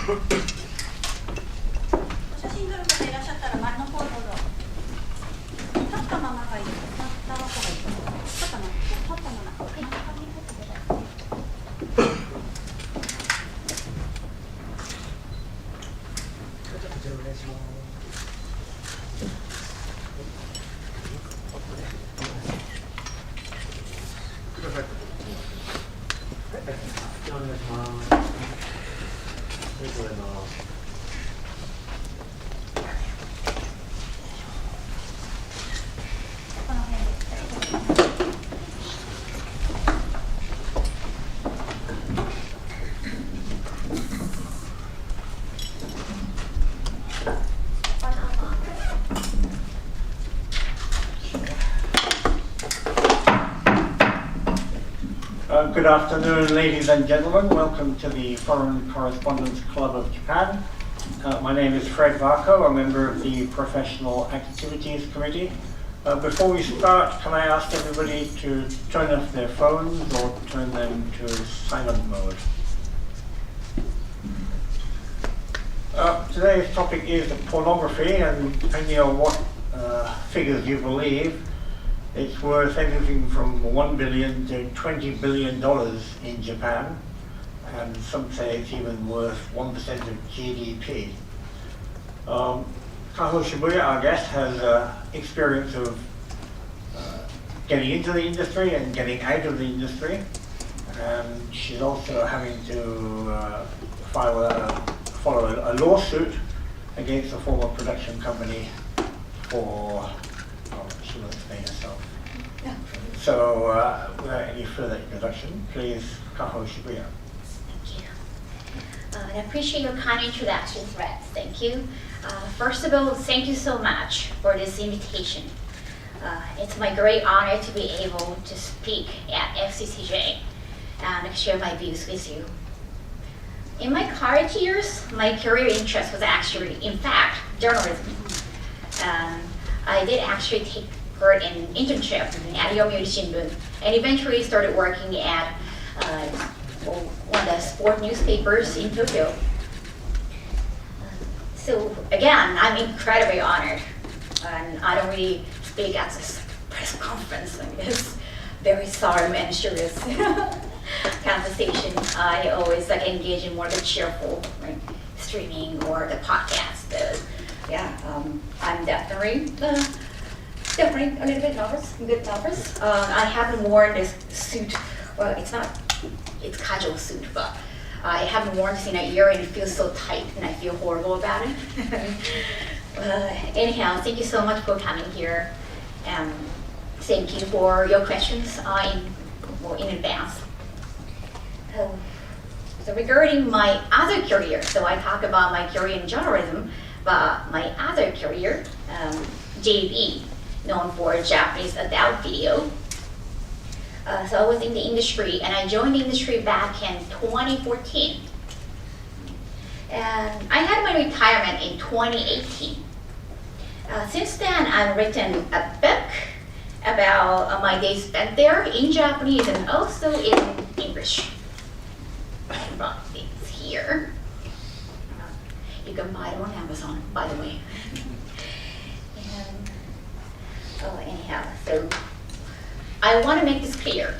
写真撮る方いらっしゃったら前の方どうぞ。立ったままがいい。立った方がいい。立ったまま。立ったまま。真ん中に入ってください。お願いします。お願いします。ありがとうございます。Good afternoon, ladies and gentlemen. Welcome to the Foreign Correspondents Club of Japan. My name is Fred Varco, a member of the Professional Activities Committee. Before we start, can I ask everybody to turn off their phones or turn them to silent mode? Today's topic is pornography, and depending on what figures you believe, it's worth anything from $1 billion to $20 billion in Japan, and some say it's even worth 1% of GDP. Kaho Shibuya, our guest, has experience of getting into the industry and getting out of the industry, and she's also having to follow a lawsuit against a former production company for, she will explain herself. So, without any further introduction, please, Kaho Shibuya. Thank you. I appreciate your kind introduction, Fred. Thank you. First of all, thank you so much for this invitation. It's my great honor to be able to speak at FCCJ and share my views with you. In my college years, my career interest was actually, in fact, journalism. I did actually take part in internship at Yomiuri Shimbun and eventually started working at one of the sport newspapers in Tokyo. So again, I'm incredibly honored, and I don't really speak at this press conference. It's very solemn and serious conversation. I always engage in more the cheerful streaming or the podcast. I'm definitely a little bit nervous. I haven't worn this suit. Well, it's casual suit, but I haven't worn this in a year and it feels so tight and I feel horrible about it. Anyhow, thank you so much for coming here. Thank you for your questions in advance. So regarding my other career, so I talk about my career in journalism, but my other career, JV, known for Japanese adult video. So I was in the industry, and I joined the industry back in 2014. And I had my retirement in 2018. Since then, I've written a book about my days spent there in Japanese and also in English. I brought these here. You can buy them on Amazon, by the way. Anyhow, so I want to make this clear.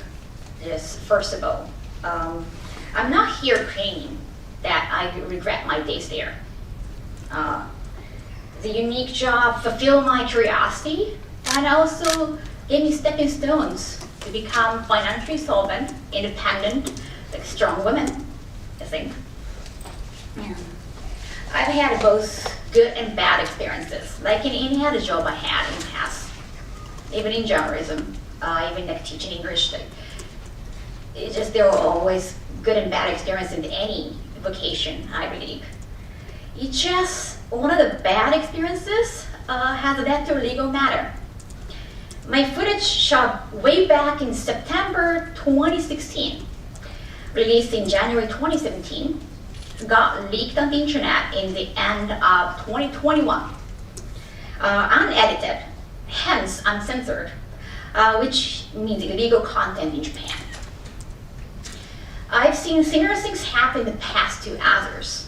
First of all, I'm not here claiming that I regret my days there. The unique job fulfilled my curiosity and also gave me stepping stones to become financially solvent, independent, like strong women, I think. I've had both good and bad experiences, like in any other job I had in the past. Even in journalism, even like teaching English, there are always good and bad experiences in any vocation, I believe. It's just one of the bad experiences has led to a legal matter. My footage shot way back in September 2016, released in January 2017, got leaked on the internet in the end of 2021, unedited, hence uncensored, which means illegal content in Japan. I've seen similar things happen in the past to others.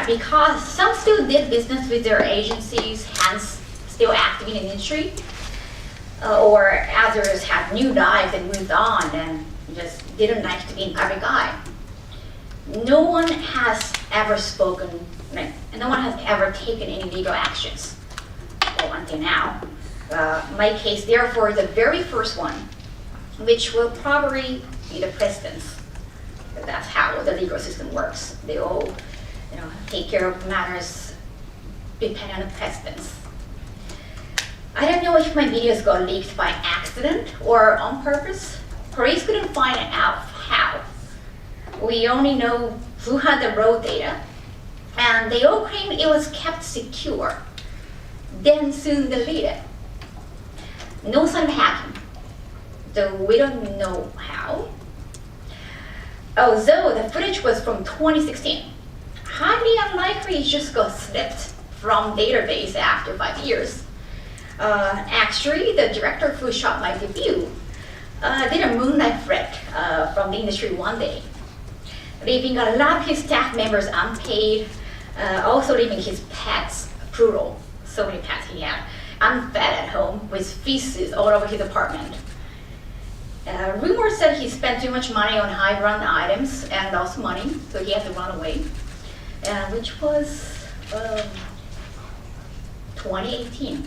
because some still did business with their agencies, hence still active in the industry, or others had new lives and moved on and just didn't like to be in public eye. No one has ever spoken, and no one has ever taken any legal actions, well, until now. My case, therefore, is the very first one, which will probably be the Precedents. That's how the legal system works. They all, take care of matters depending on the Precedents. I don't know if my videos got leaked by accident or on purpose. Police couldn't find out how. We only know who had the raw data, and they all claimed it was kept secure, then soon deleted. No sign of hacking, though we don't know how. Although the footage was from 2016, highly unlikely it just got slipped from database after 5 years. Actually, the director who shot my debut did a moonlight threat from the industry one day, leaving a lot of his staff members unpaid, also leaving his pets brutal. So many pets he had, unfed at home with feces all over his apartment. Rumors said he spent too much money on high-run items and lost money, so he had to run away, which was 2018.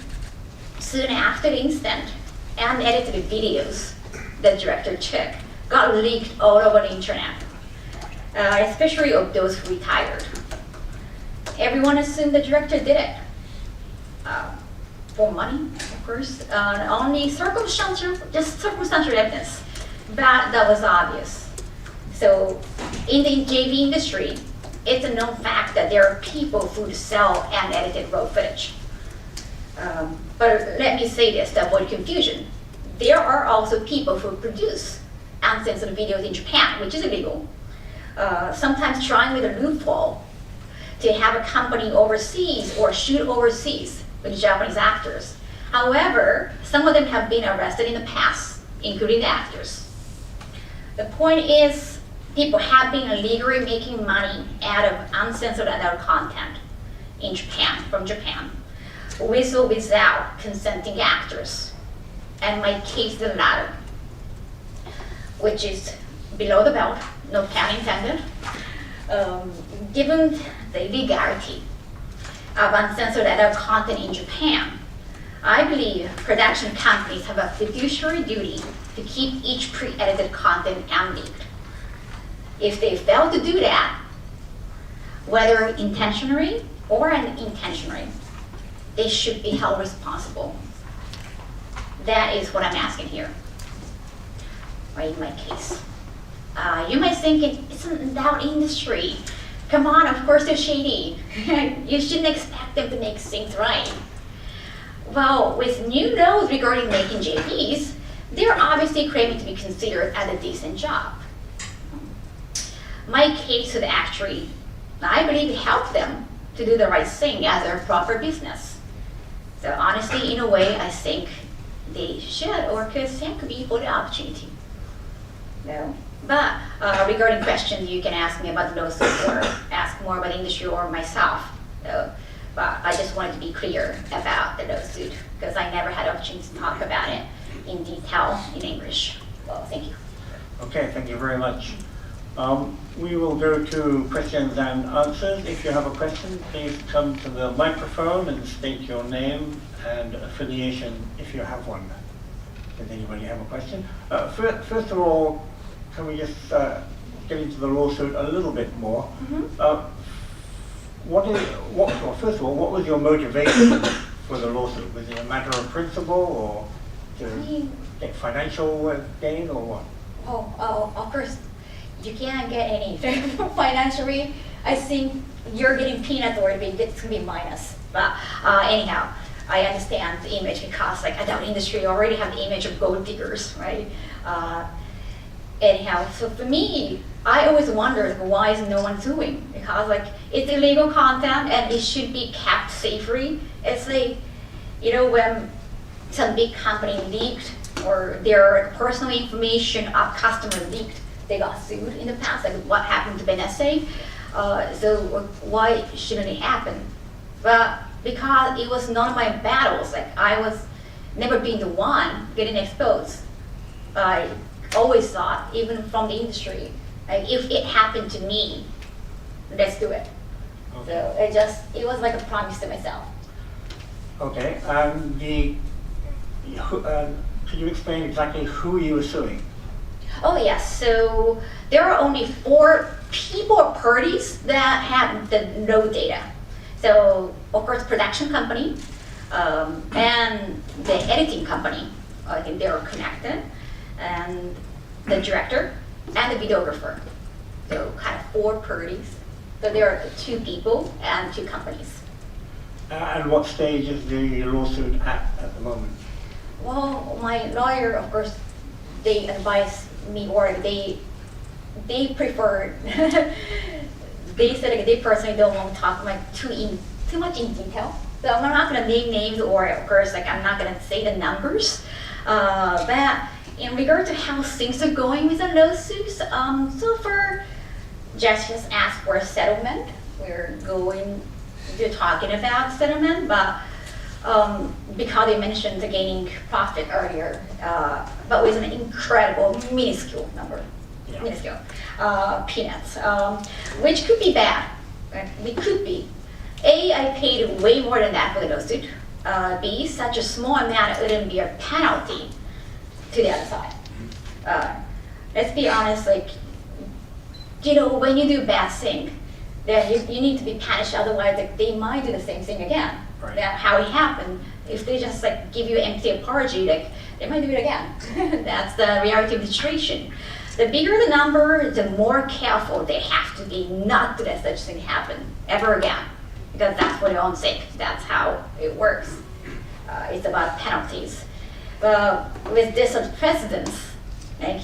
Soon after the incident, unedited videos the director took got leaked all over the internet, especially of those who retired. Everyone assumed the director did it. For money, of course, only circumstantial evidence, but that was obvious. So in the JV industry, it's a known fact that there are people who sell unedited raw footage. But let me say this to avoid confusion. There are also people who produce uncensored videos in Japan, which is illegal, sometimes trying with a loophole to have a company overseas or shoot overseas with Japanese actors. However, some of them have been arrested in the past, including the actors. The point is, people have been illegally making money out of uncensored adult content in Japan, from Japan, with or without consenting actors. And my case is the latter, which is below the belt, no pun intended. Given the illegality of uncensored adult content in Japan, I believe production companies have a fiduciary duty to keep each pre-edited content unleaked. If they fail to do that, whether intentionally or unintentionally, they should be held responsible. That is what I'm asking here, or in my case. You might think it's an endowed industry. Come on, of course they're shady. You shouldn't expect them to make things right. Well, with new laws regarding making JVs, they're obviously claiming to be considered as a decent job. My case would actually, I believe, help them to do the right thing as their proper business. So honestly, in a way, I think they should or could thank me for the opportunity. No. But regarding questions, you can ask me about the lawsuit or ask more about the industry or myself. So, but I just wanted to be clear about the lawsuit because I never had an opportunity to talk about it in detail in English. Well, thank you. Okay, thank you very much. We will go to questions and answers. If you have a question, please come to the microphone and state your name and affiliation if you have one. Does anybody have a question? First of all, can we just get into the lawsuit a little bit more? Mm-hmm. First of all, what was your motivation for the lawsuit? Was it a matter of principle or to get financial gain or what? Oh, of course, you can't get any financially. I think you're getting peanuts or it's gonna be minus. But anyhow, I understand the image because like adult industry already have the image of gold diggers, right? Anyhow, so for me, I always wondered why is no one suing? Because like it's illegal content and it should be kept safely. It's like, when some big company leaked or their personal information of customers leaked, they got sued in the past, like what happened to Benesse. So why shouldn't it happen? But because it was none of my battles, like I was never being the one getting exposed. I always thought, even from the industry, like if it happened to me, let's do it. Okay. So it was like a promise to myself. Okay, could you explain exactly who you were suing? Oh yes, so there are only 4 people or parties that have the no data. So of course production company and the editing company, I think they are connected, and the director and the videographer. So kind of 4 parties. So there are 2 people and 2 companies. And what stage is the lawsuit at the moment? Well, my lawyer, of course, they advised me, or they preferred. They said like, they personally don't want to talk like too much in detail. So I'm not going to name names, or of course, like I'm not going to say the numbers. But in regard to how things are going with the lawsuits, so far, Jess just asked for a settlement. We're talking about settlement, but because they mentioned the gaining profit earlier, but with an incredible minuscule number, Yeah. minuscule peanuts, which could be bad. Right? It could be. A, I paid way more than that for the lawsuit. B, such a small amount wouldn't be a penalty to the other side. Let's be honest, like, when you do a bad thing, then you need to be punished, otherwise like, they might do the same thing again. Right. That's how it happened. If they just like give you an empty apology, like they might do it again. That's the reality of the situation. The bigger the number, the more careful they have to be not to let such thing happen ever again. Because that's for their own sake. That's how it works. It's about penalties. With this precedents, like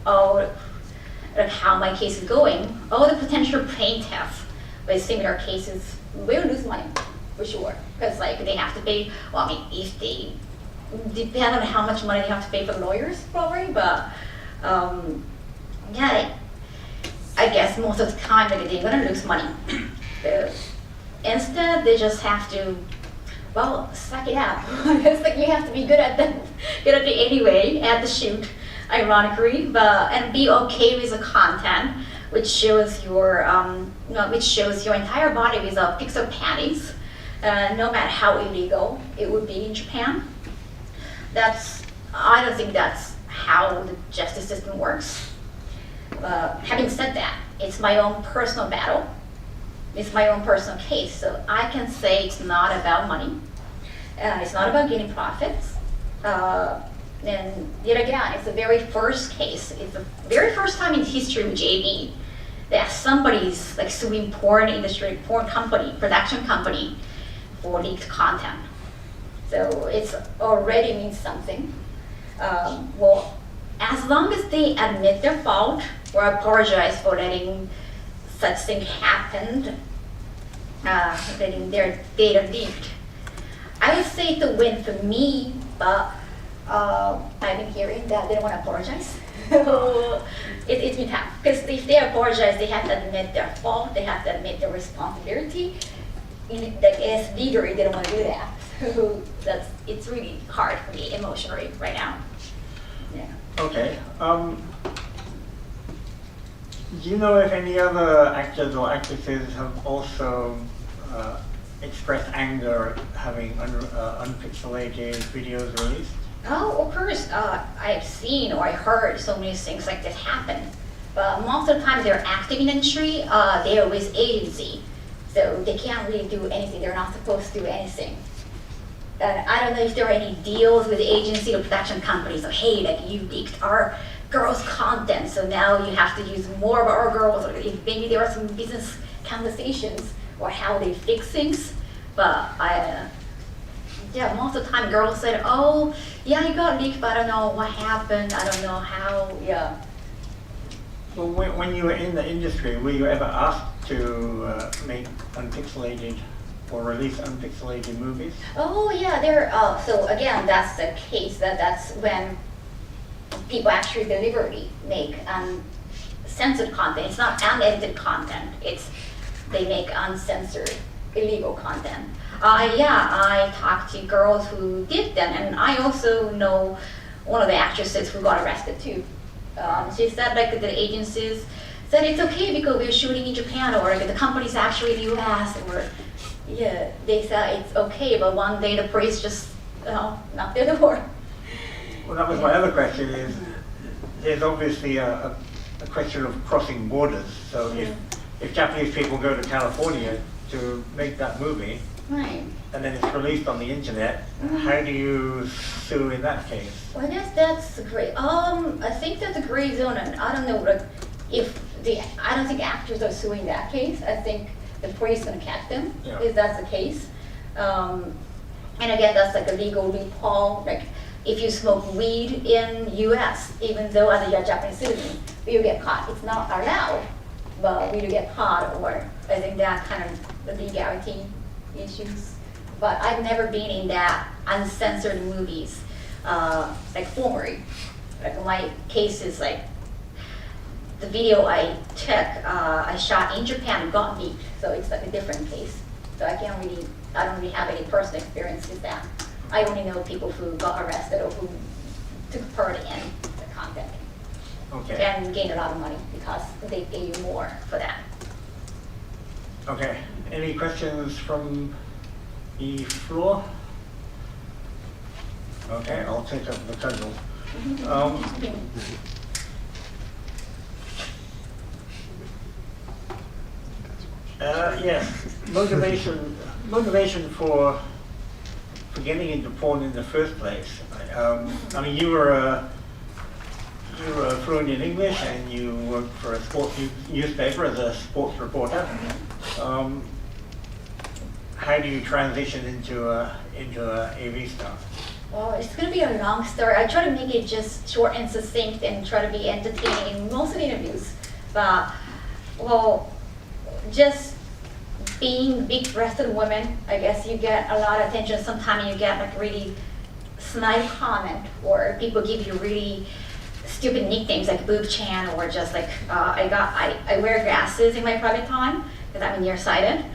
how my case is going, all the potential plaintiffs with similar cases will lose money, for sure. Because like they have to pay, well, I mean, if they, depend on how much money they have to pay for lawyers, probably, but yeah, I guess most of the time like, they're gonna lose money. So, instead, they just have to, well, suck it up. It's like you have to be good at it anyway, at the shoot, ironically, and be okay with the content, which shows your entire body with pixel panties, no matter how illegal it would be in Japan. I don't think that's how the justice system works. Having said that, it's my own personal battle. It's my own personal case, so I can say it's not about money. It's not about getting profits. And yet again, it's the very first case. It's the very first time in history with JB that somebody's like suing porn industry, porn company, production company for leaked content. So it's already means something. Well, as long as they admit their fault or apologize for letting such thing happen, letting their data leaked, I would say it's a win for me, but I've been hearing that they don't want to apologize. It's been tough, because if they apologize, they have to admit their fault, they have to admit their responsibility. As legally, they don't want to do that. So it's really hard for me emotionally right now. Yeah. Okay. Do you know if any other actors or actresses have also expressed anger at having unpixelated videos released? Oh, of course. I've seen or I heard so many things like this happen. But most of the time they're active in the industry, they're with agency. So they can't really do anything. They're not supposed to do anything. I don't know if there are any deals with the agency or production companies. So, hey, like you leaked our girls' content, so now you have to use more of our girls. Or if maybe there are some business conversations or how they fix things. But most of the time girls said, oh, yeah, you got leaked, but I don't know what happened. I don't know how, yeah. Well, when you were in the industry, were you ever asked to make unpixelated or release unpixelated movies? Oh yeah, so again, that's the case. That's when people actually deliberately make censored content. It's not unedited content. They make uncensored, illegal content. I talked to girls who did them, and I also know one of the actresses who got arrested too. She said like the agencies said it's okay because we're shooting in Japan, or like, the company's actually in the US, or yeah, they said it's okay, but one day the police just knocked their door. Well, that was my other question is, there's obviously a question of crossing borders. So if Japanese people go to California to make that movie, Right. and then it's released on the internet, how do you sue in that case? Well, I guess that's great. I think that's a gray zone, and I don't know like, I don't think actors are suing that case. I think the police is going to catch them if that's the case. And again, that's like a legal loophole. Like if you smoke weed in U.S., even though as a Japanese citizen, you get caught. It's not allowed, but we do get caught, or I think that kind of the legality issues. But I've never been in that uncensored movies, like formerly. Like my case is like, the video I took, I shot in Japan and got leaked, so it's like a different case. So I don't really have any personal experience with that. I only know people who got arrested or who took part in the content. Okay. And gained a lot of money because they pay you more for that. Okay. Any questions from the floor? Okay, I'll take up the cudgel. Yes, motivation for getting into porn in the first place. I mean, you were fluent in English and you worked for a sports newspaper as a sports reporter. How do you transition into a AV star? Well, it's going to be a long story. I try to make it just short and succinct and try to be entertaining in most of the interviews. But, well, just being big-breasted woman, I guess you get a lot of attention. Sometimes you get like really snide comment, or people give you really stupid nicknames like Boob Chan, or just like I wear glasses in my private time because I'm nearsighted.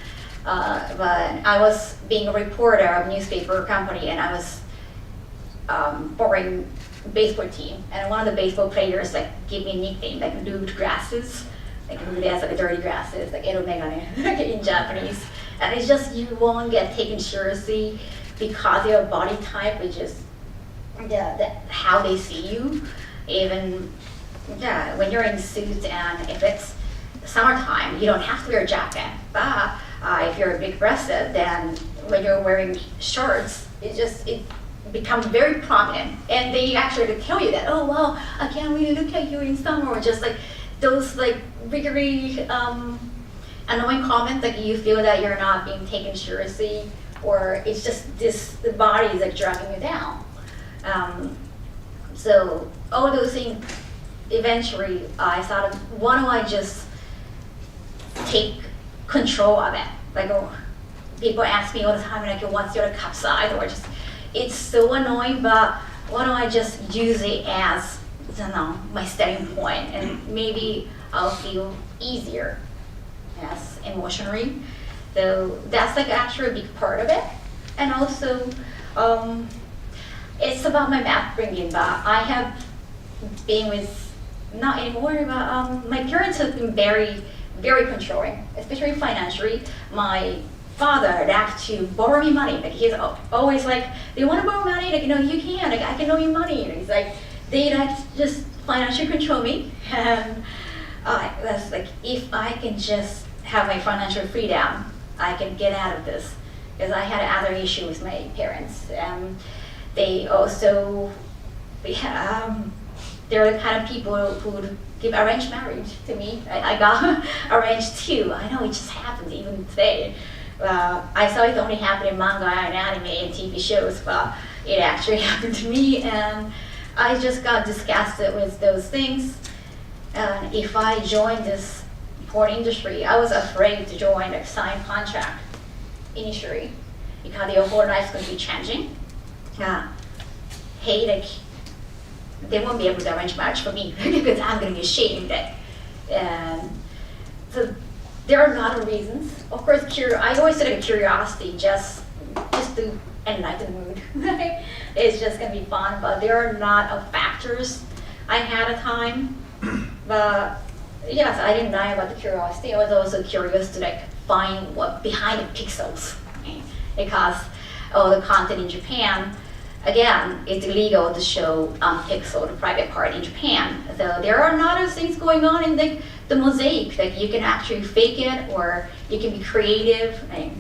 But I was being a reporter of a newspaper company, and I was covering baseball team, and one of the baseball players like gave me a nickname like lubed glasses, like lubed as like dirty glasses, like ero megane in Japanese. And it's just you won't get taken seriously because your body type, which is how they see you. Even when you're in suits, and if it's summertime, you don't have to wear a jacket. But if you're big-breasted, then when you're wearing shorts, it becomes very prominent. And they actually tell you that, oh wow, I can't really look at you in summer, or just like those like really annoying comments, like you feel that you're not being taken seriously, or it's just the body is like dragging you down. So all those things, eventually I thought, why don't I just take control of it? Like, people ask me all the time, like, what's your cup size? Or just, it's so annoying, but why don't I just use it as, I don't know, my starting point, and maybe I'll feel easier, yes, emotionally. So that's like actually a big part of it. And also, it's about my upbringing, but I have been with, not anymore, but my parents have been very, very controlling, especially financially. My father liked to borrow me money. Like he's always like, "Do you want to borrow money?" Like, "No, you can. Like, I can loan you money." And he's like, they like to just financially control me. And that's like, if I can just have my financial freedom, I can get out of this. Because I had other issues with my parents. They also, they're the kind of people who would give arranged marriage to me. I got arranged too. I know it just happened even today. I saw it only happen in manga and anime and TV shows, but it actually happened to me, and I just got disgusted with those things. And if I joined this porn industry, I was afraid to join a signed contract initially, because your whole life's going to be changing. Hey, like, they won't be able to arrange marriage for me because I'm going to be ashamed that And so there are a lot of reasons. Of course, I always say like curiosity, just to enlighten the mood. It's just gonna be fun, but there are a lot of factors I had at time. But yes, I didn't lie about the curiosity. I was also curious to like find what behind the pixels, right? Because all the content in Japan, again, it's illegal to show unpixeled private part in Japan. So there are a lot of things going on in the mosaic. Like you can actually fake it, or you can be creative. Right?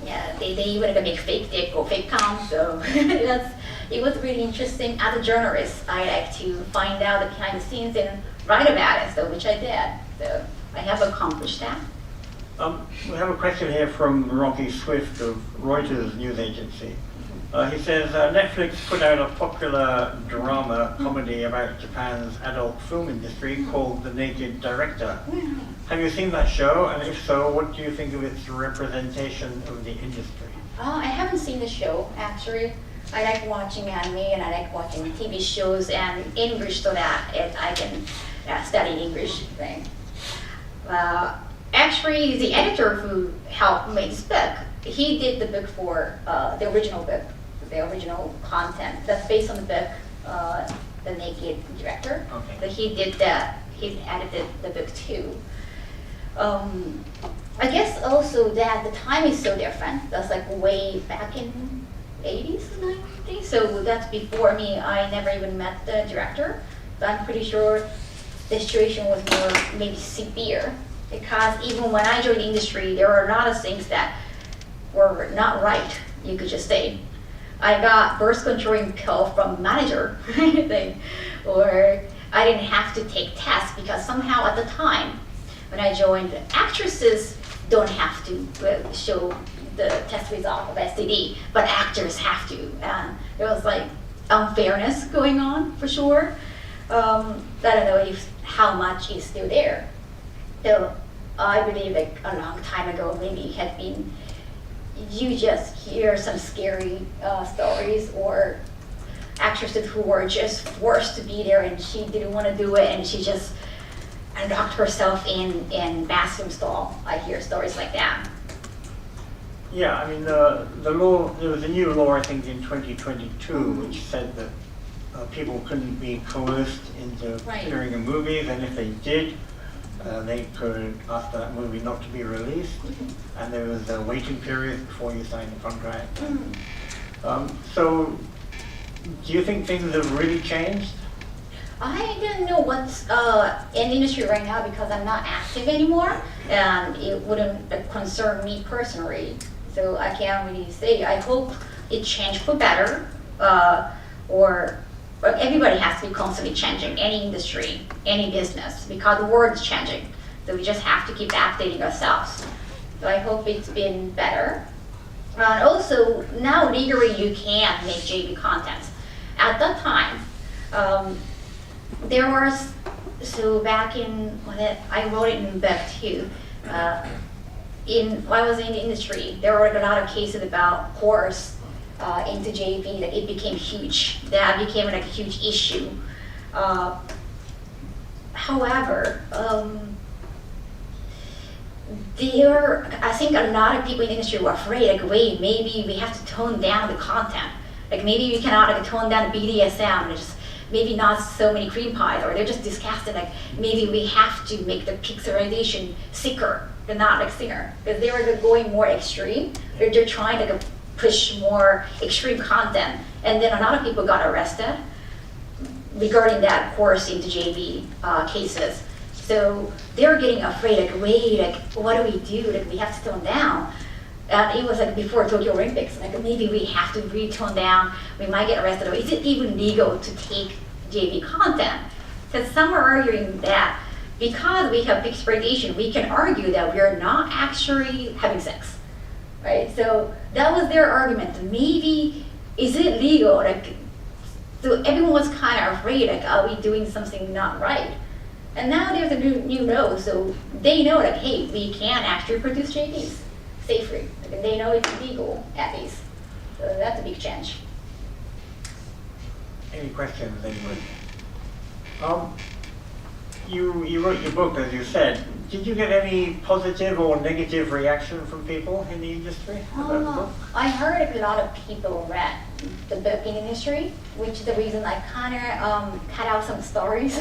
Yeah, they even make fake dick or fake cum. So it was really interesting. As a journalist, I like to find out the behind the scenes and write about it. So which I did. So I have accomplished that. We have a question here from Rocky Swift of Reuters news agency. He says, Netflix put out a popular drama comedy about Japan's adult film industry called The Naked Director. Have you seen that show? And if so, what do you think of its representation of the industry? I haven't seen the show, actually. I like watching anime and I like watching TV shows and English so that I can study English thing. Actually, the editor who helped make this book, he did the book for the original book, the original content that's based on the book, The Naked Director. Okay. So he did that. He edited the book too. I guess also that the time is so different. That's like way back in 80s, 90s. So that's before me. I never even met the director, but I'm pretty sure the situation was more maybe severe. Because even when I joined the industry, there were a lot of things that were not right, you could just say. I got birth controlling pill from manager, or I didn't have to take tests because somehow at the time, when I joined, actresses don't have to show the test result of STD, but actors have to. And there was like unfairness going on for sure. I don't know how much is still there. So I believe like a long time ago, maybe it had been, you just hear some scary stories or actresses who were just forced to be there and she didn't want to do it and she just locked herself in bathroom stall. I hear stories like that. Yeah, I mean, the law, there was a new law, I think, in 2022, which said that people couldn't be coerced into appearing in movies, and if they did, they could ask for that movie not to be released, and there was a waiting period before you signed the contract. So, do you think things have really changed? I don't know what's in the industry right now because I'm not active anymore, and it wouldn't concern me personally. So I can't really say. I hope it changed for better, or everybody has to be constantly changing, any industry, any business, because the world is changing. So we just have to keep updating ourselves. So I hope it's been better. And also, now legally you can make JV content. At that time, there was, so back in, I wrote it in the book too, when I was in the industry, there were a lot of cases about coerce into JV, that it became huge. That became like a huge issue. However, I think a lot of people in the industry were afraid, like, wait, maybe we have to tone down the content. Like maybe we cannot like tone down BDSM, and just maybe not so many cream pies, or they're just disgusted, like maybe we have to make the pixelation sicker, but not like thinner. Because they were like, going more extreme. They're trying to push more extreme content. And then a lot of people got arrested regarding that coercing to JV cases. So they're getting afraid, like, wait, like, what do we do? Like, we have to tone down. It was like before Tokyo Olympics, like maybe we have to re-tone down, we might get arrested, or is it even legal to take JV content? Because some are arguing that because we have pixelation, we can argue that we are not actually having sex, right? So that was their argument. Maybe, is it legal? Like, so everyone was kind of afraid, like, are we doing something not right? And now there's a new law, so they know, like, hey, we can actually produce JVs safely. Like, they know it's legal at least. So that's a big change. Any questions, anybody? you wrote your book, as you said. Did you get any positive or negative reaction from people in the industry about the book? I heard a lot of people read the book in the industry, which is the reason I kind of cut out some stories.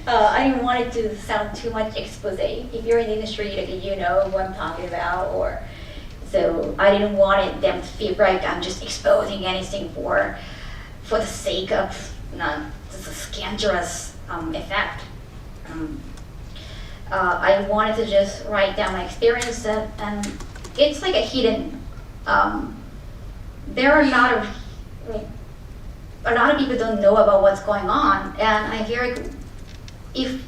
I didn't want it to sound too much expose. If you're in the industry, like, you know what I'm talking about, or so I didn't want them to feel like I'm just exposing anything for the sake of just a scandalous effect. I wanted to just write down my experience, and it's like a hidden. There are a lot of people don't know about what's going on, and I feel like if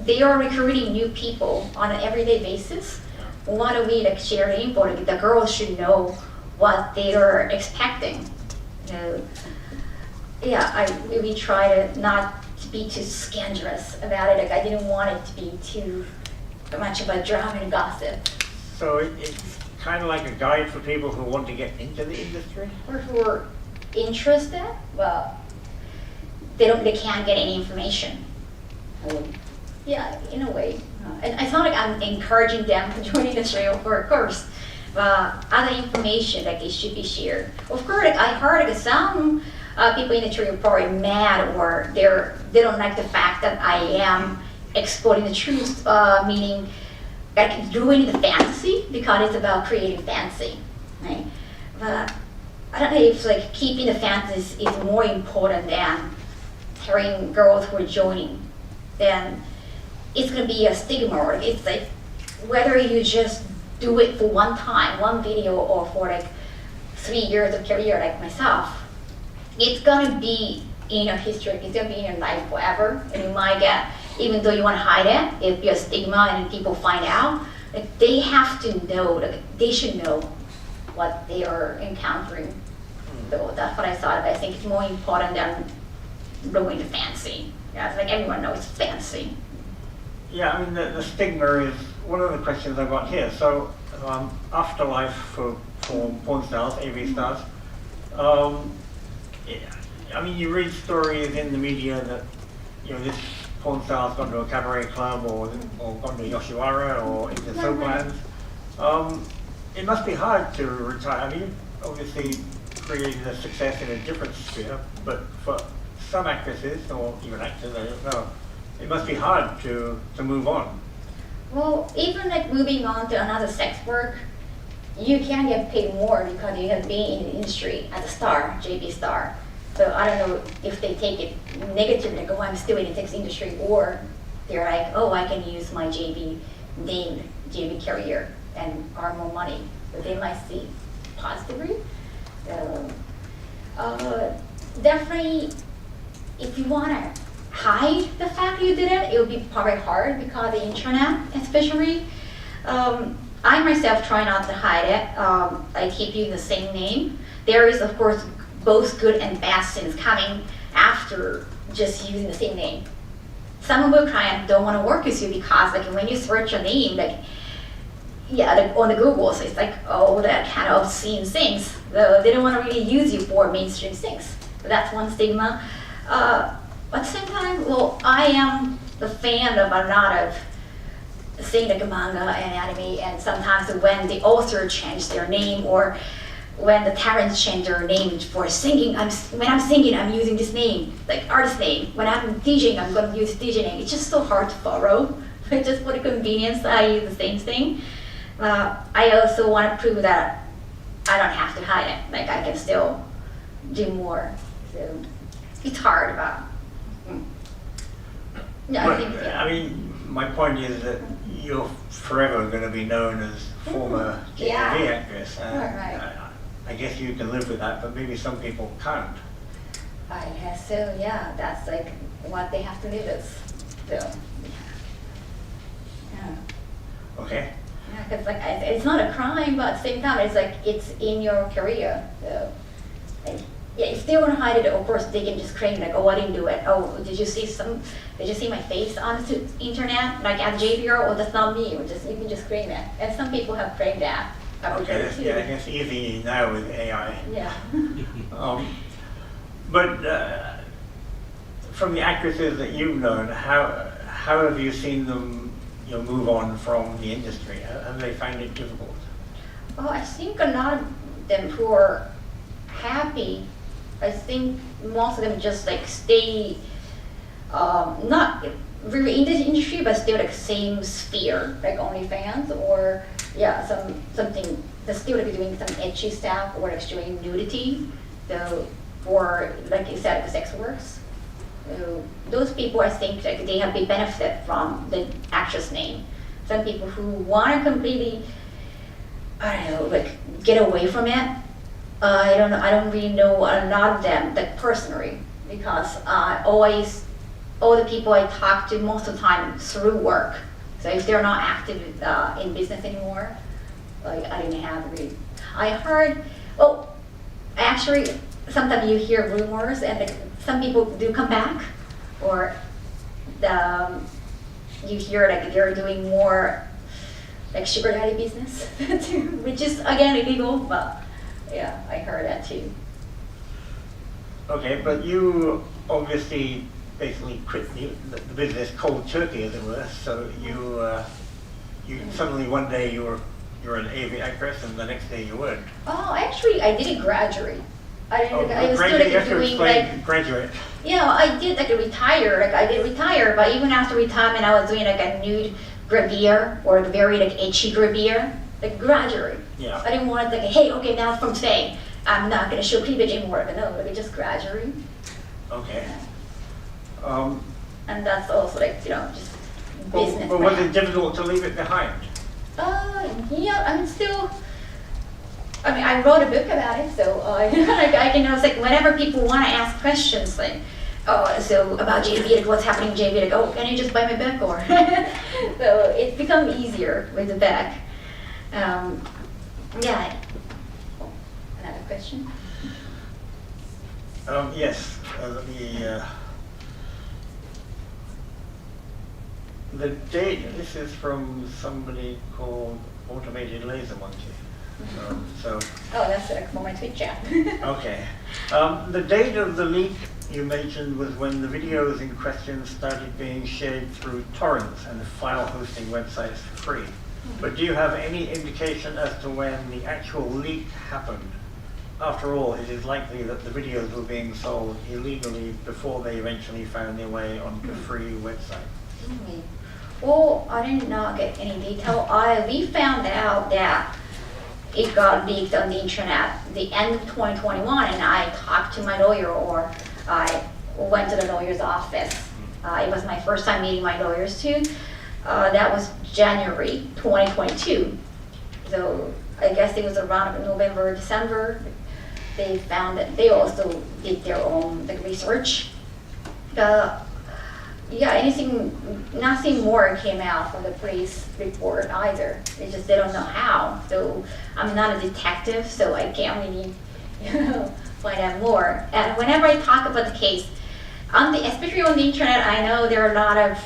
they are recruiting new people on an everyday basis, why don't we like share the info? Like, the girls should know what they are expecting. You know, yeah, I really try to not to be too scandalous about it. Like, I didn't want it to be too much of a drama and gossip. So it's kind of like a guide for people who want to get into the industry? Or who are interested, well, they can't get any information. Yeah, in a way. And it's not like I'm encouraging them to join the industry, of course. Other information, like, it should be shared. Of course, like, I heard like some people in the industry are probably mad, or they don't like the fact that I am exploiting the truth, meaning like ruining the fantasy, because it's about creating fantasy, right? But I don't know if like keeping the fantasy is more important than telling girls who are joining. Then it's gonna be a stigma, or it's like whether you just do it for one time, one video, or for like 3 years of career like myself, it's gonna be in your history, it's gonna be in your life forever, and you might get, even though you want to hide it, if you're a stigma and people find out, like, they have to know, like, they should know what they are encountering. So that's what I thought. I think it's more important than ruining the fancy. Yeah, it's like everyone knows fancy. Yeah, I mean, the stigma is one of the questions I've got here. So, afterlife for porn stars, AV stars. I mean, you read stories in the media that, you know, this porn star's gone to a cabaret club, or gone to Yoshiwara, or into soaplands. It must be hard to retire. I mean, you've obviously created a success in a different sphere, but for some actresses, or even actors, I don't know, it must be hard to move on. Well, even like moving on to another sex work, you can get paid more because you have been in the industry as a star, JB star. So I don't know if they take it negatively, like, oh, I'm still in the sex industry, or they're like, oh, I can use my JB name, JB career, and earn more money. But they might see positively. Definitely, if you want to hide the fact you did it, it would be probably hard because of the internet, especially. I myself try not to hide it. I keep using the same name. There is, of course, both good and bad things coming after just using the same name. Some of our clients don't want to work with you because, like, when you search your name, like, yeah, like on the Google, so it's like, oh, that kind of obscene things. They don't want to really use you for mainstream things. So that's one stigma. At the same time, well, I am the fan of a lot of things like manga and anime, and sometimes when the author changed their name, or when the talents change their name for singing, when I'm singing, I'm using this name, like artist name. When I'm DJing, I'm going to use DJ name. It's just so hard to follow. Just for the convenience, I use the same thing. I also want to prove that I don't have to hide it. Like, I can still do more. So it's hard, but yeah, But, I think. Yeah. I mean, my point is that you're forever going to be known as former TV actress. And Right. I guess you can live with that, but maybe some people can't. I guess so. Yeah, that's like what they have to live with. So yeah. Okay. Yeah, because like it's not a crime, but at the same time, it's like it's in your career. So, like, yeah, if they want to hide it, of course they can just claim like, oh, I didn't do it. Oh, did you see my face on the internet, like at JBR? Oh, that's not me. Or you can just claim it. And some people have claimed that. Okay, that's, yeah, I guess easy now with AI. Yeah. But from the actresses that you've known, how how have you seen them, move on from the industry? Have they found it difficult? Well, I think a lot of them who are happy, I think most of them just like stay, not really in this industry, but still like same sphere, like OnlyFans or something that's still like doing some edgy stuff or like showing nudity. So for like you said, like sex works. So those people, I think, like they have big benefit from the actress name. Some people who want to completely, I don't know, like get away from it. I don't really know a lot of them, like personally, because all the people I talk to most of the time through work. So if they're not active in business anymore, like I didn't have really. I heard, actually, sometimes you hear rumors, and like, some people do come back, or you hear like they're doing more like sugar daddy business, which is again illegal, but yeah, I heard that too. Okay, but you obviously basically quit the business cold turkey, as it were. So you suddenly one day you're an AV actress, and the next day you weren't. Oh, actually, I didn't graduate. I was still graduate, like doing like graduate. Yeah, I did like retire. Like I did retire, but even after retirement, I was doing like a nude gravure or a very like etchy gravure, like graduate. Yeah. I didn't want to like, hey, okay, now from today, I'm not gonna show cleavage anymore. But no, like just graduate. Okay. And that's also like just business. But was it difficult to leave it behind? Yeah, I'm still. I mean, I wrote a book about it, so like, I can know, like, whenever people want to ask questions, like, so about JV, like, what's happening in JV, like, oh, can you just buy my book, or so it's become easier with the book. Yeah. Another question? Yes. The date. This is from somebody called Automated Laser Monkey. Oh, that's like for my Twitch chat. Okay. The date of the leak you mentioned was when the videos in question started being shared through torrents and file hosting websites for free. But do you have any indication as to when the actual leak happened? After all, it is likely that the videos were being sold illegally before they eventually found their way onto free websites. Well, I did not get any detail. We found out that it got leaked on the internet the end of 2021, and I talked to my lawyer, or I went to the lawyer's office. It was my first time meeting my lawyers too. That was January 2022. So I guess it was around November, December. They found that they also did their own research. Nothing more came out from the police report either. They just, they don't know how. So I'm not a detective, so I can't really find out more. And whenever I talk about the case, especially on the internet, I know there are a lot of,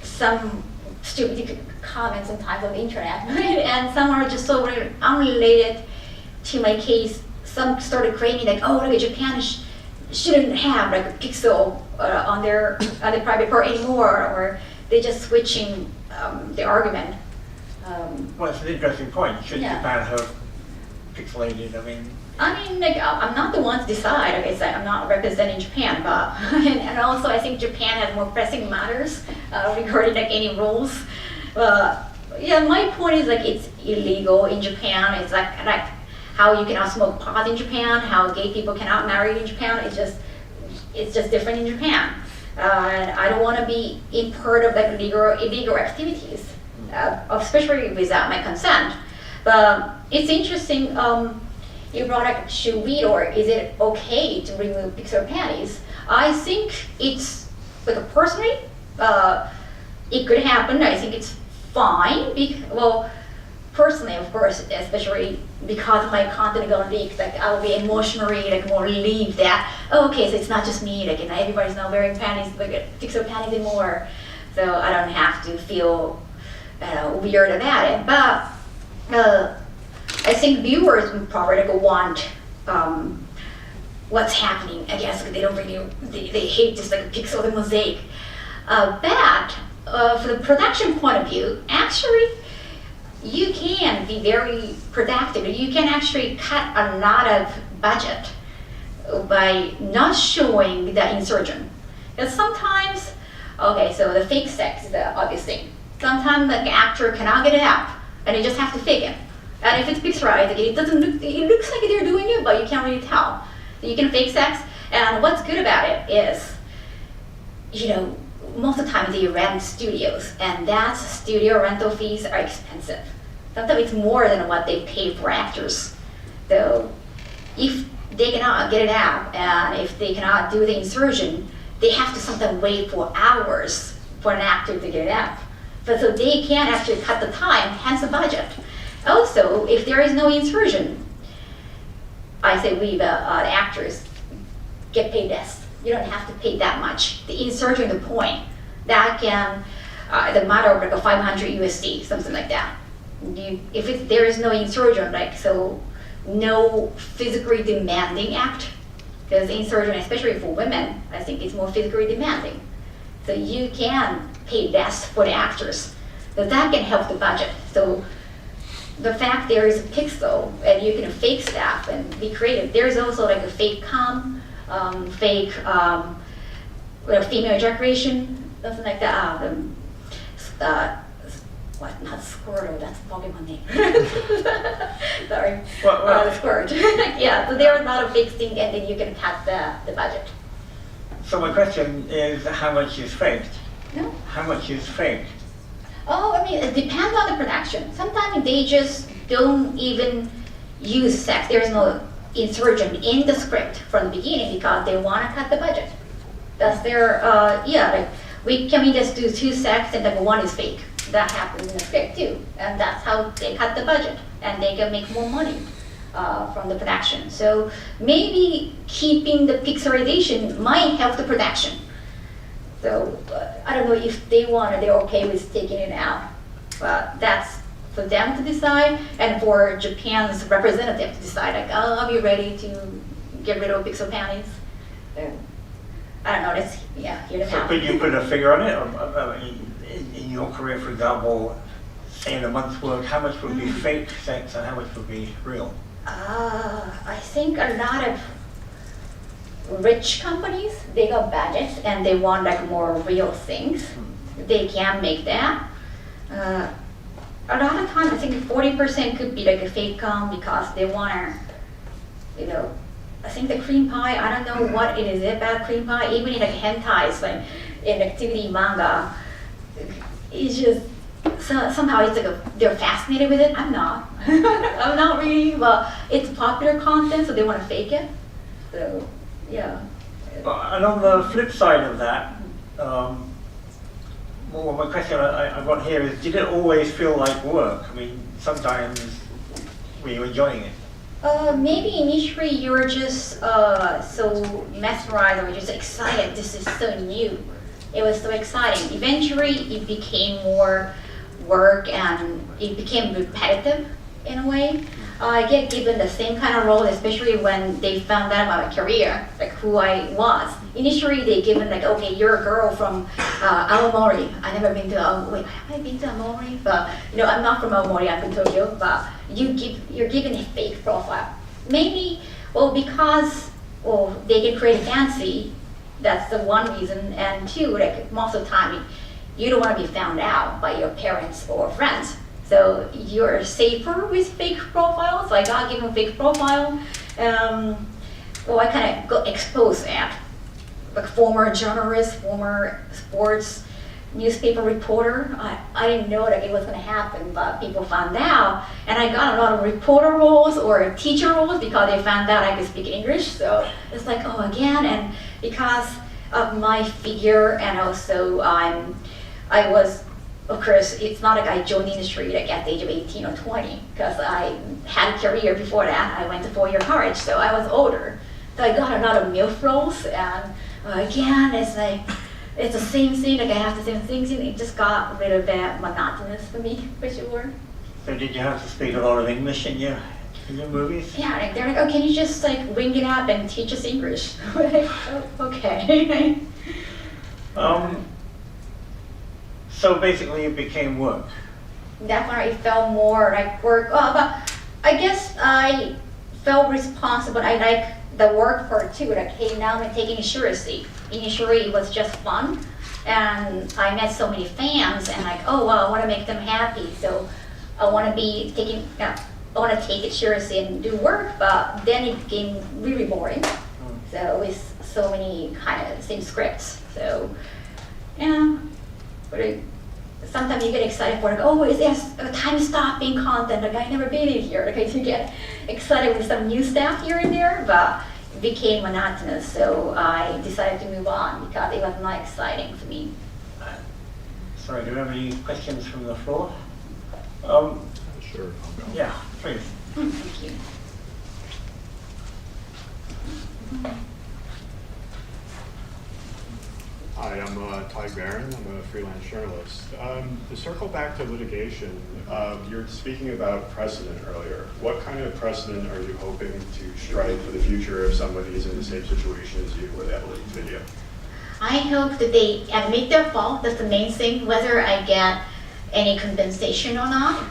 some stupid comments sometimes on the internet, right? And some are just so unrelated to my case. Some started claiming like, oh, look, Japan shouldn't have like a pixel on their private part anymore, or they're just switching the argument. Well, it's an interesting point. Should Japan have pixelated? I mean, like, I'm not the one to decide. Like I said, I'm not representing Japan, but and also I think Japan has more pressing matters regarding like any rules. Yeah, my point is like it's illegal in Japan. It's like how you cannot smoke pot in Japan, how gay people cannot marry in Japan. It's just different in Japan. And I don't want to be in part of like illegal activities, especially without my consent. But it's interesting. You brought up, should we, or is it okay to remove pixel panties? I think it's, like personally, it could happen. I think it's fine. Well, personally, of course, especially because my content got leaked, like I'll be emotionally like more relieved that, oh, okay, so it's not just me, like everybody's not wearing panties, like pixel panties anymore. So I don't have to feel weird about it. But I think viewers would probably like want what's happening. I guess they don't really, they hate this like pixel and mosaic. But for the production point of view, actually, you can be very productive. You can actually cut a lot of budget by not showing the insurgent. Because sometimes, okay, so the fake sex is the obvious thing. Sometimes the actor cannot get it out, and you just have to fake it. And if it's pixelated, it doesn't look, it looks like they're doing it, but you can't really tell. So you can fake sex, and what's good about it is, you know, most of the time they rent studios, and that studio rental fees are expensive. Sometimes it's more than what they pay for actors. So if they cannot get it out, and if they cannot do the insertion, they have to sometimes wait for hours for an actor to get it out. But so they can't actually cut the time, hence the budget. Also, if there is no insertion, I say we, the actors, get paid less. You don't have to pay that much. The insertion, the point, that can, the matter of like a 500 USD, something like that. If there is no insertion, like so, no physically demanding act, because insertion, especially for women, I think it's more physically demanding. So you can pay less for the actors. So that can help the budget. So the fact there is a pixel and you can fake stuff and be creative. There's also like a fake fake female ejaculation, something like that. What? Not Squirtle, that's Pokemon name. Sorry. The Squirt. Yeah, so there are a lot of fake things and then you can cut the budget. So my question is, how much is faked? No? How much is faked? Oh, I mean, it depends on the production. Sometimes they just don't even use sex. There's no insertion in the script from the beginning because they want to cut the budget. That's their, like, we just do 2 sex and then 1 is fake. That happens in the script too. And that's how they cut the budget. And they can make more money from the production. So maybe keeping the pixelization might help the production. So I don't know if they're okay with taking it out. But that's for them to decide and for Japan's representative to decide, like, oh, are we ready to get rid of pixel panties? I don't know, let's, hear them So out. could you put a figure on it? In your career, for example, say in a month's work, how much would be fake sex and how much would be real? I think a lot of rich companies, they got budgets and they want like more real things. They can make that. A lot of times, I think 40% could be like a fake because they want to, I think the cream pie, I don't know what it is about cream pie, even in like hentais, like in activity manga, it's just, somehow it's like they're fascinated with it. I'm not. I'm not really, but it's popular content, so they want to fake it. So, yeah. And on the flip side of that, well, my question I've got here is, did it always feel like work? I mean, sometimes were you enjoying it? Maybe initially you were just so mesmerized or just excited. This is so new. It was so exciting. Eventually it became more work and it became repetitive in a way. I get given the same kind of role, especially when they found out about my career, like who I was. Initially, they given like, okay, you're a girl from Aomori. I never been to wait, have I been to Aomori? But I'm not from Aomori. I'm from Tokyo. But you're given a fake profile. Maybe, because they can create a fantasy. That's the one reason. And 2, like most of the time, you don't want to be found out by your parents or friends. So you're safer with fake profiles. Like I give them a fake profile. I kind of got exposed at like former journalist, former sports newspaper reporter. I didn't know that it was going to happen, but people found out, and I got a lot of reporter roles or teacher roles because they found out I could speak English. So it's like, again, and because of my figure, and also I was. Of course, it's not like I joined the industry like at the age of 18 or 20, because I had a career before that. I went to 4-year college, so I was older. So I got a lot of MILF roles, and again, it's like, it's the same thing, like I have the same things, and it just got a little bit monotonous for me, for sure. So did you have to speak a lot of English in your movies? Yeah, like they're like, can you just like ring it up and teach us English? Like, okay. So basically it became work. Definitely felt more like work. But I guess I felt responsible. I like the work part too. Like, hey, now I'm taking it seriously. Initially, it was just fun, and I met so many fans, and like, oh well, I want to make them happy, so I want to be taking. I want to take it seriously and do work. But then it became really boring. So with so many kind of same scripts. So yeah, but sometimes you get excited for like, oh, is there a time-stopping content? Like, I never been in here. Like, you get excited with some new stuff here and there, but it became monotonous. So I decided to move on because it was not exciting for me. Sorry, do we have any questions from the floor? Sure. Yeah, please. Thank you. Hi, I'm Ty Barron. I'm a freelance journalist. To circle back to litigation, you were speaking about precedent earlier. What kind of precedent are you hoping to strike for the future if somebody is in the same situation as you where they have a leaked video? I hope that they admit their fault. That's the main thing, whether I get any compensation or not.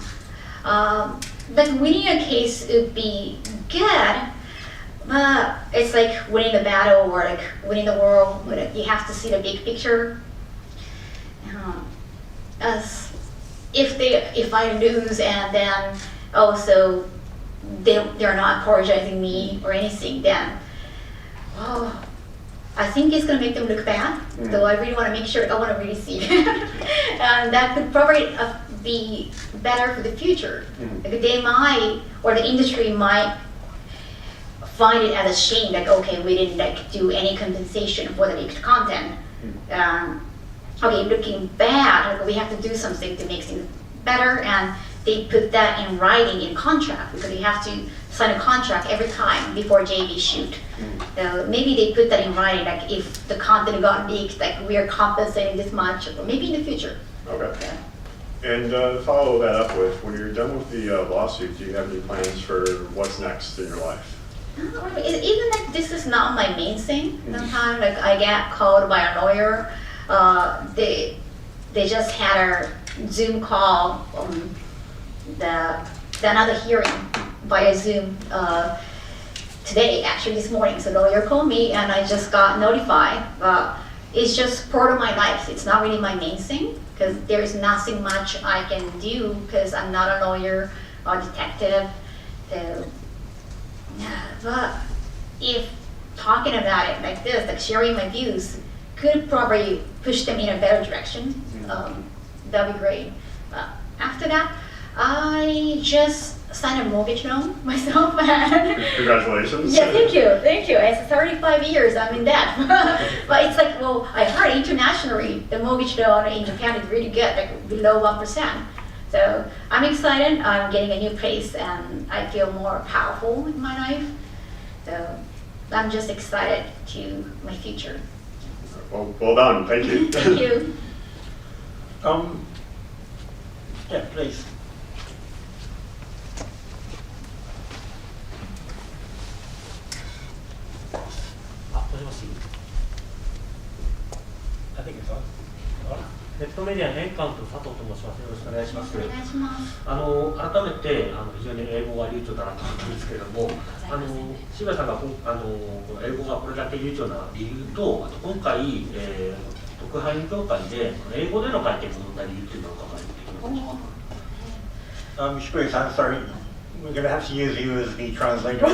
But winning a case would be good. It's like winning the battle or like winning the world. You have to see the big picture. As if I lose and then also they're not apologizing me or anything, then I think it's gonna make them look bad. So I really want to make sure. I want to really see, and that could probably be better for the future. Like they might, or the industry might find it as a shame, like, okay, we didn't like do any compensation for the leaked content. Okay, looking bad, like, we have to do something to make things better, and they put that in writing in contract because you have to sign a contract every time before JV shoot. So maybe they put that in writing, like if the content got leaked, like we are compensating this much, or maybe in the future. Okay. Yeah. And to follow that up with, when you're done with the lawsuit, do you have any plans for what's next in your life? Even like this is not my main thing. Sometimes like I get called by a lawyer. They just had a Zoom call on the another hearing via Zoom today, actually this morning. So the lawyer called me and I just got notified. It's just part of my life. It's not really my main thing because there's nothing much I can do because I'm not a lawyer or detective. So, but if talking about it like this, like sharing my views, could probably push them in a better direction. That'd be great. After that, I just signed a mortgage loan myself. Congratulations. Yeah, thank you. It's 35 years I'm in debt. But it's like, well, I heard internationally the mortgage loan in Japan is really good, like below 1%. So I'm excited. I'm getting a new place and I feel more powerful in my life. So I'm just excited to my future. Well done. Thank you. Thank you. Yeah, please. I think it's on. ネットメディアのエンカウント佐藤と申します。よろしくお願いします。お願いします。改めて非常に英語が流暢だなと思うんですけれども、渋谷さんがこの英語がこれだけ流暢な理由と、あと今回、特派員協会で英語での会見を問題理由というのを伺っていきます。Shibuya-san, sorry, we're going to have to use you as the translator.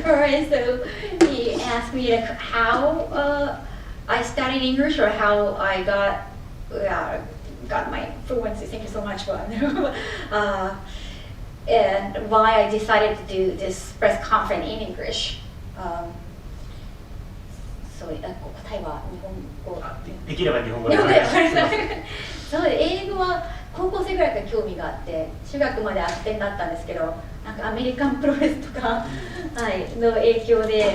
Alright, so he asked me like how I studied English or how I got my fluency. Thank you so much, and why I decided to do this press conference in English. 答えは日本語。できれば日本語で。そうで、英語は高校生ぐらいから興味があって、中学まであってだったんですけど、なんかアメリカンプロレスとか、の影響で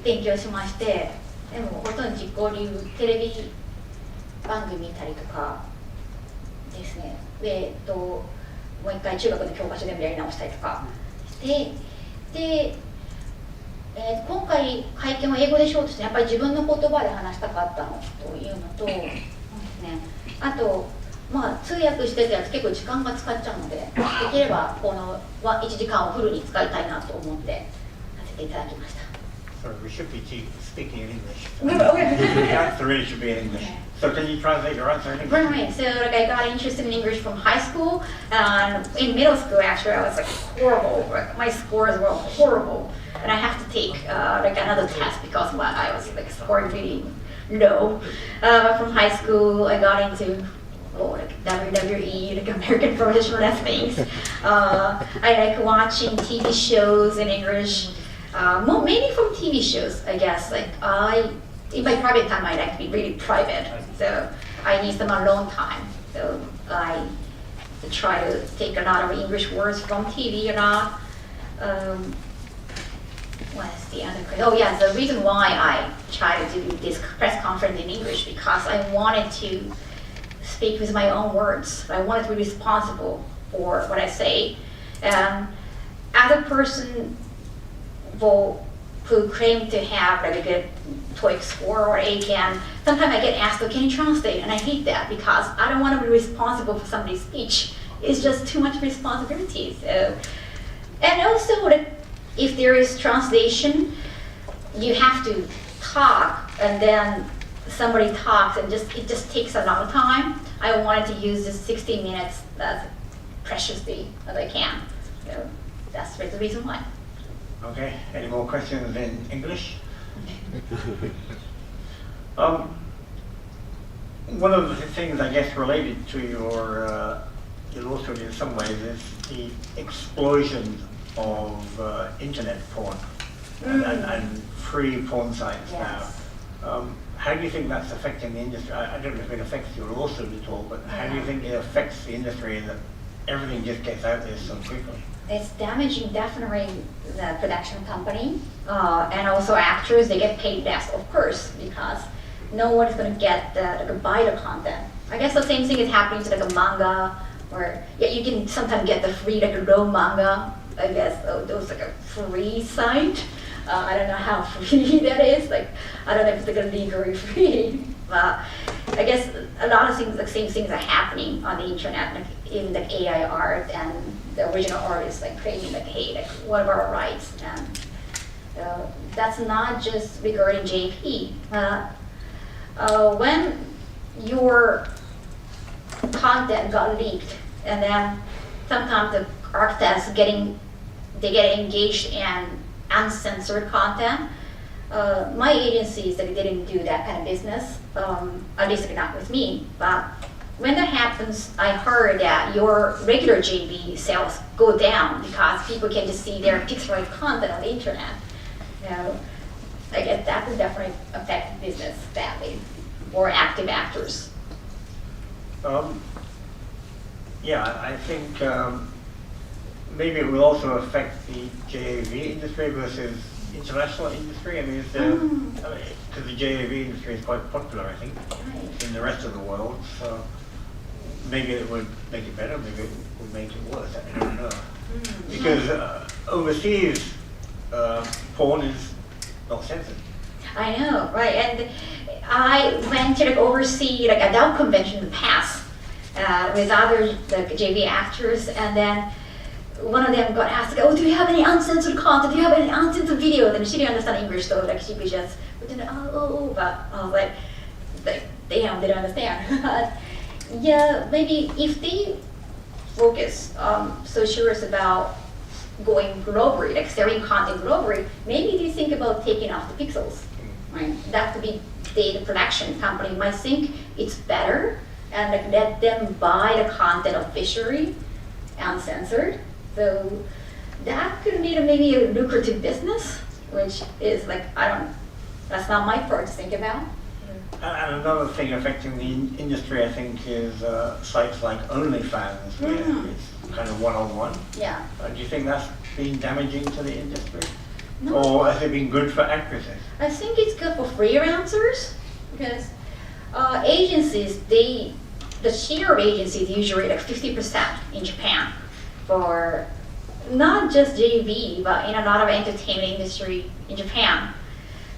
勉強しまして、でもほとんど実行流テレビ番組見たりとかですね。で、もう一回中学の教科書全部やり直したりとかして、で、今回会見を英語でしようとしてやっぱり自分の言葉で話したかったのというのと、ね、あと、まあ、通訳してて結構時間が使っちゃうので、できればこの1時間をフルに使いたいなと思ってさせていただきました。Sorry, we should be speaking in English. Okay. The answer really should be in English. So can you translate your answer in English? Right, so like I got interested in English from high school, and in middle school actually I was like horrible. Like, my scores were horrible, and I have to take like another test because I was like scoring really low. But from high school I got into like WWE, like American Professional Wrestling. I like watching TV shows in English, mainly from TV shows, I guess. Like in my private time, I like to be really private, so I need some alone time. So I try to take a lot of English words from TV or not. What's the other question? Oh yeah, the reason why I try to do this press conference in English because I wanted to speak with my own words. I wanted to be responsible for what I say. As a person who claim to have like a good TOEIC score or ACAN, sometimes I get asked, oh, can you translate? And I hate that because I don't want to be responsible for somebody's speech. It's just too much responsibility. So, and also, if there is translation, you have to talk, and then somebody talks, and it just takes a lot of time. I wanted to use this 60 minutes as preciously as I can. So that's the reason why. Okay, any more questions in English? One of the things I guess related to your lawsuit in some ways is the explosion of internet porn and free porn sites Yes. now. How do you think that's affecting the industry? I don't know if it affects your lawsuit at all, but how do you think it affects the industry and that everything just gets out there so quickly? It's damaging definitely the production company and also actors. They get paid less, of course, because no one is going to get buy the content. I guess the same thing is happening to like a manga, or yeah, you can sometimes get the free like raw manga. I guess those like a free site. I don't know how free that is. Like I don't know if it's like legally free. But I guess a lot of things, like same things are happening on the internet, like even like AI art and the original artists like claiming like, hey, like what about our rights? And that's not just regarding JP. When your content got leaked, and then sometimes the architects get engaged in uncensored content. My agencies that didn't do that kind of business, at least not with me. But when that happens, I heard that your regular JB sales go down because people can just see their pixelated content on the internet. I guess that would definitely affect business badly, or active actors. Yeah, I think maybe it will also affect the JAV industry versus international industry. I mean, because the JAV industry is quite popular, I think, in the rest of the world. So maybe it would make it better, maybe it would make it worse. I don't know. Because overseas porn is not censored. I know, right? And I went to like oversee like adult convention in the past with other like JV actors, and then one of them got asked, like, oh, do you have any uncensored content? Do you have any uncensored videos? And she didn't understand English, so like she could just, but I was like, damn, they don't understand. Yeah, maybe if they focus so serious about going globally, like selling content globally, maybe they think about taking off the pixels. Right? That could be the production company might think it's better and like let them buy the content officially, uncensored. So that could be maybe a lucrative business, which is like, that's not my part to think about. And another thing affecting the industry, I think, is sites like OnlyFans, where it's kind of one-on-one. Yeah. Do you think that's been damaging to the industry? No. Or has it been good for actresses? I think it's good for freelancers because agencies, the share of agencies usually like 50% in Japan for not just JV, but in a lot of entertainment industry in Japan.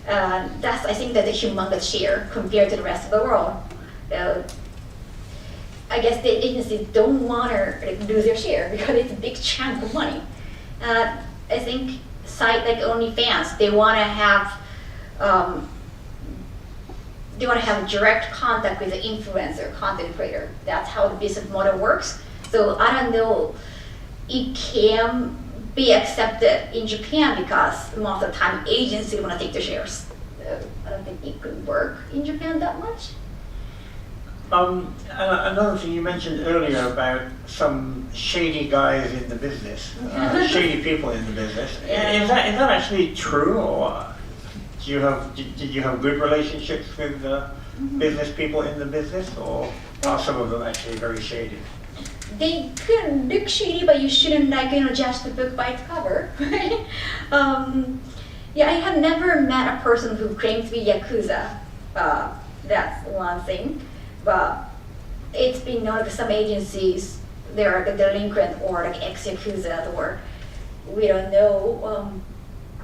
I think that's a humongous share compared to the rest of the world. I guess the agencies don't want to lose their share because it's a big chunk of money. I think site like OnlyFans, they want to have direct contact with the influencer, content creator. That's how the business model works. So I don't know, it can be accepted in Japan because most of the time agencies want to take the shares. I don't think it could work in Japan that much. Another thing you mentioned earlier about some shady guys in the business, shady people in the business. Yeah. Is that actually true, or did you have good relationships with business people in the business, or are some of them actually very shady? They could look shady, but you shouldn't judge the book by its cover. Yeah, I have never met a person who claims to be Yakuza. That's one thing. But it's been known that some agencies, they are the delinquent or like ex-Yakuza, or we don't know.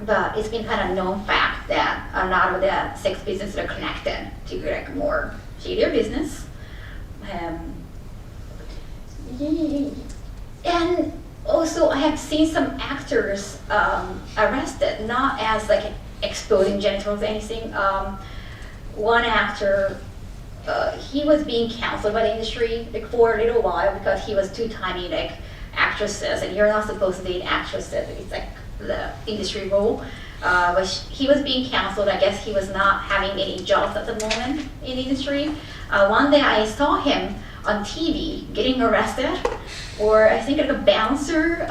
But it's been kind of known fact that a lot of the sex businesses are connected to like more shadier business. And also I have seen some actors arrested, not as like exposing genitals or anything. One actor, he was being counseled by the industry like for a little while because he was too tiny like actresses, and you're not supposed to date actresses. It's like the industry rule. But he was being counseled. I guess he was not having any jobs at the moment in the industry. One day I saw him on TV getting arrested, or I think like a bouncer,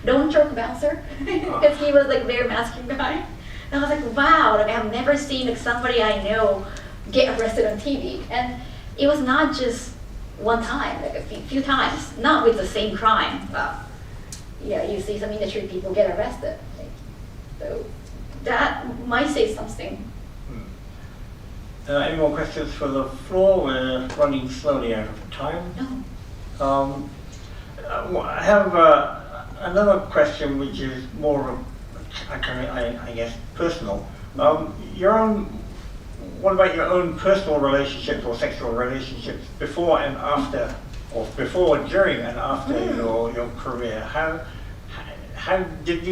loan shark bouncer, because he was like a very masculine guy. And I was like, wow, like I've never seen like somebody I know get arrested on TV. And it was not just one time, like a few times, not with the same crime. Yeah, you see some industry people get arrested. So that might say something. Any more questions for the floor? We're running slowly out of time. No. I have another question, which is more of, I guess, personal. What about your own personal relationships or sexual relationships before and after, or before, during, and after your career? How did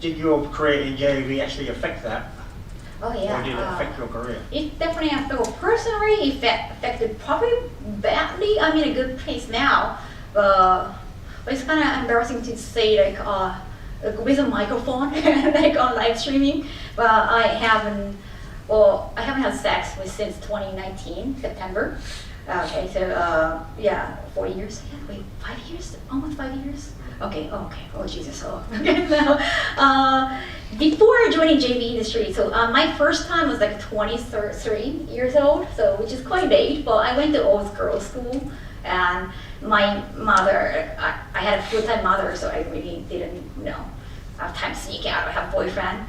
your career in JV actually affect that? Oh yeah. Or did it affect your career? It definitely affected. Personally, it affected probably badly. I'm in a good place now, but it's kind of embarrassing to say like with a microphone like on live streaming. But I haven't had sex since 2019 September. Okay, so yeah, 4 years. Wait, 5 years? Almost 5 years. Okay. Oh Jesus. Oh. Okay. So, before joining JV industry, so my first time was like 23 years old, so which is quite late. But I went to old girls school, and my mother, I had a full-time mother, so I really didn't have time to sneak out or have a boyfriend.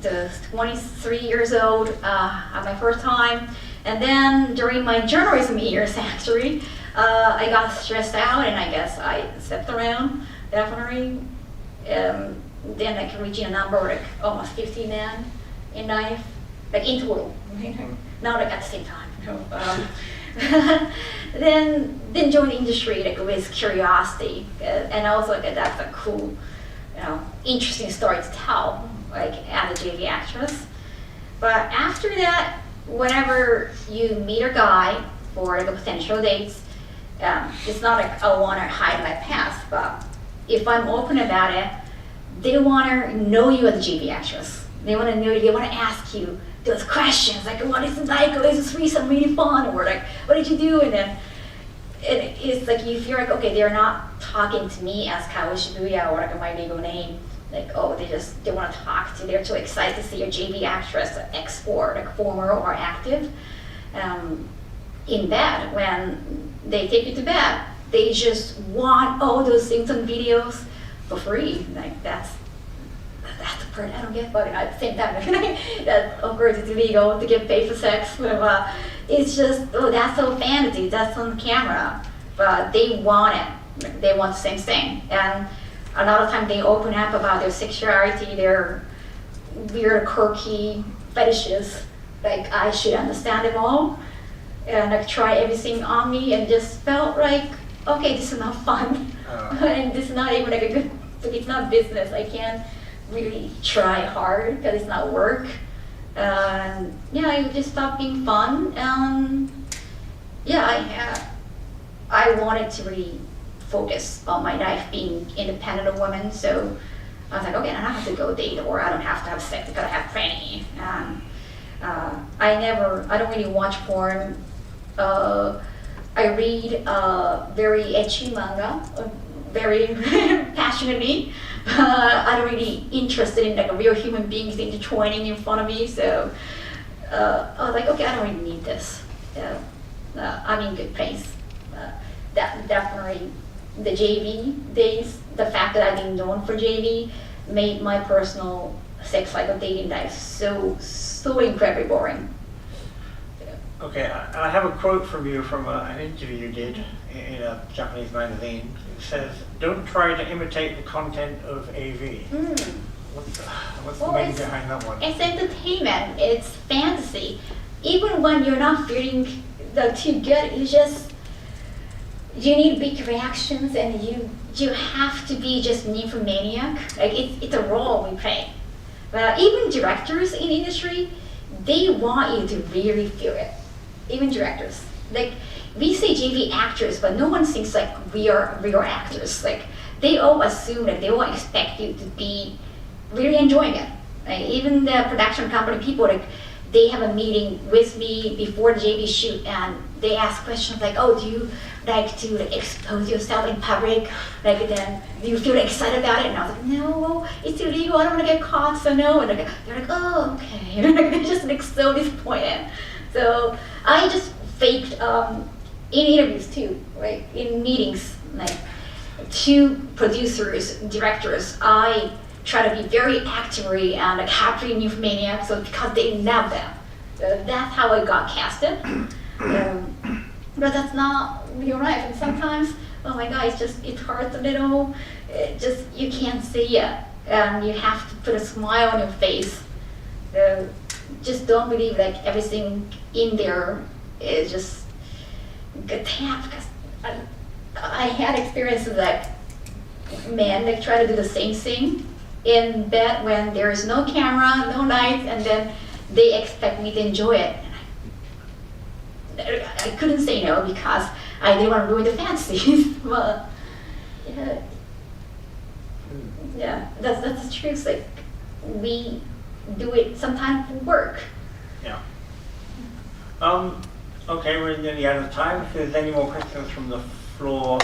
The 23 years old at my first time, and then during my journalism years, actually, I got stressed out, and I guess I stepped around definitely. Then I can reach a number like almost 50 men in life, like in total, not like at the same time. Then join the industry like with curiosity, and also like that's a cool, interesting story to tell, like as a JV actress. But after that, whenever you meet a guy for the potential dates, it's not like I want to hide my past, but if I'm open about it, they want to know you as a JV actress. They want to know you. They want to ask you those questions, like, what is it like? Oh, is this threesome really fun? Or like, what did you do? And then it's like you feel like, okay, they're not talking to me as Kaho Shibuya or like my legal name. Like, oh, they want to talk to. They're too excited to see a JV actress, ex-sport, like former or active, in bed. When they take you to bed, they just want all those things on videos for free. Like that's the part I don't get, but at the same time, that of course it's illegal to get paid for sex. But it's just, oh, that's so fantasy. That's on camera, but they want it. They want the same thing, and a lot of times they open up about their sexuality, their weird, quirky fetishes. Like I should understand them all. and like try everything on me, and just felt like, okay, this is not fun, and this is not even like a good. It's not business. I can't really try hard because it's not work. Yeah, it just stopped being fun. Yeah, I wanted to really focus on my life being independent of women. So I was like, okay, I don't have to go date, or I don't have to have sex because I have plenty. I don't really watch porn. I read very ecchi manga, very passionately. I don't really interested in like a real human beings intertwining in front of me. So I was like, okay, I don't really need this. I'm in good place. That definitely the JV days, the fact that I've been known for JV made my personal sex life or dating life so incredibly boring. Okay, I have a quote from you from an interview you did in a Japanese magazine. It says, "Don't try to imitate the content of AV." What's the meaning behind that one? It's entertainment. It's fantasy. Even when you're not feeling too good, you need big reactions, and you have to be just nymphomaniac. Like it's a role we play. Even directors in the industry, they want you to really feel it. Even directors, like we say JV actors, but no one thinks like we are real actors. Like they all assume that they all expect you to be really enjoying it. Like even the production company people, like they have a meeting with me before the JV shoot, and they ask questions like, "Oh, do you like to like, expose yourself in public? Like then do you feel excited about it?" And I was like, "No, it's illegal. I don't want to get caught, so no." And they're like, "Oh, okay." They're just like so disappointed. So I just faked in interviews too, right? In meetings, like to producers, directors, I try to be very actively and like happily nymphomaniac, so because they love them. That's how I got casted. But that's not real life, and sometimes, oh my God, it hurts a little. You can't see it, and you have to put a smile on your face. Just don't believe like everything in there is just good tap, because I had experiences like men like try to do the same thing in bed when there is no camera, no lights, and then they expect me to enjoy it. I couldn't say no because I didn't want to ruin the fantasies. But yeah, that's the truth. Like we do it sometimes for work. Yeah. Okay, we're nearly out of time. If there's any more questions from the floor,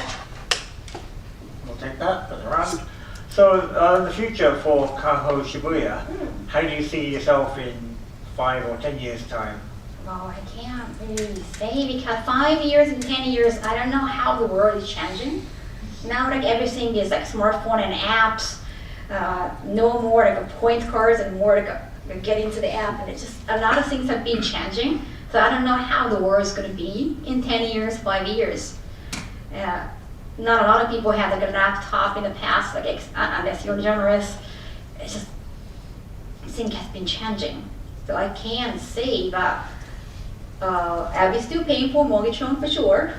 we'll take that, put it around. So, the future for Kaho Shibuya, how do you see yourself in 5 or 10 years' time? Well, I can't really say because 5 years and 10 years, I don't know how the world is changing. Now, like everything is like smartphone and apps. No more like a point cards and more like get into the app, and it's just a lot of things have been changing. So I don't know how the world is going to be in 10 years, 5 years. Not a lot of people have like a laptop in the past, like unless you're generous. It's just things has been changing. So I can't say that I'll be still paying for mortgage loan for sure.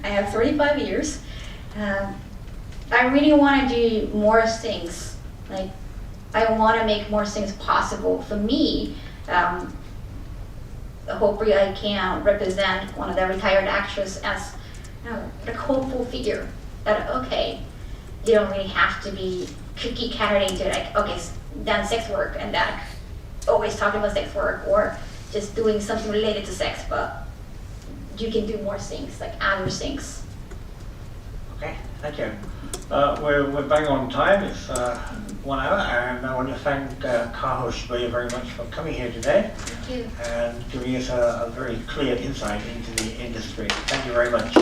I have 35 years. I really want to do more things. Like I want to make more things possible for me. Hopefully I can represent one of the retired actors as a hopeful figure. That okay, you don't really have to be cookie cuttering to like okay, done sex work and that always talking about sex work or just doing something related to sex, but you can do more things, like other things. Okay, thank you. We're bang on time. It's 1 hour, and I want to thank Kaho Shibuya very much for coming here today. Thank you. And giving us a very clear insight into the industry. Thank you very much.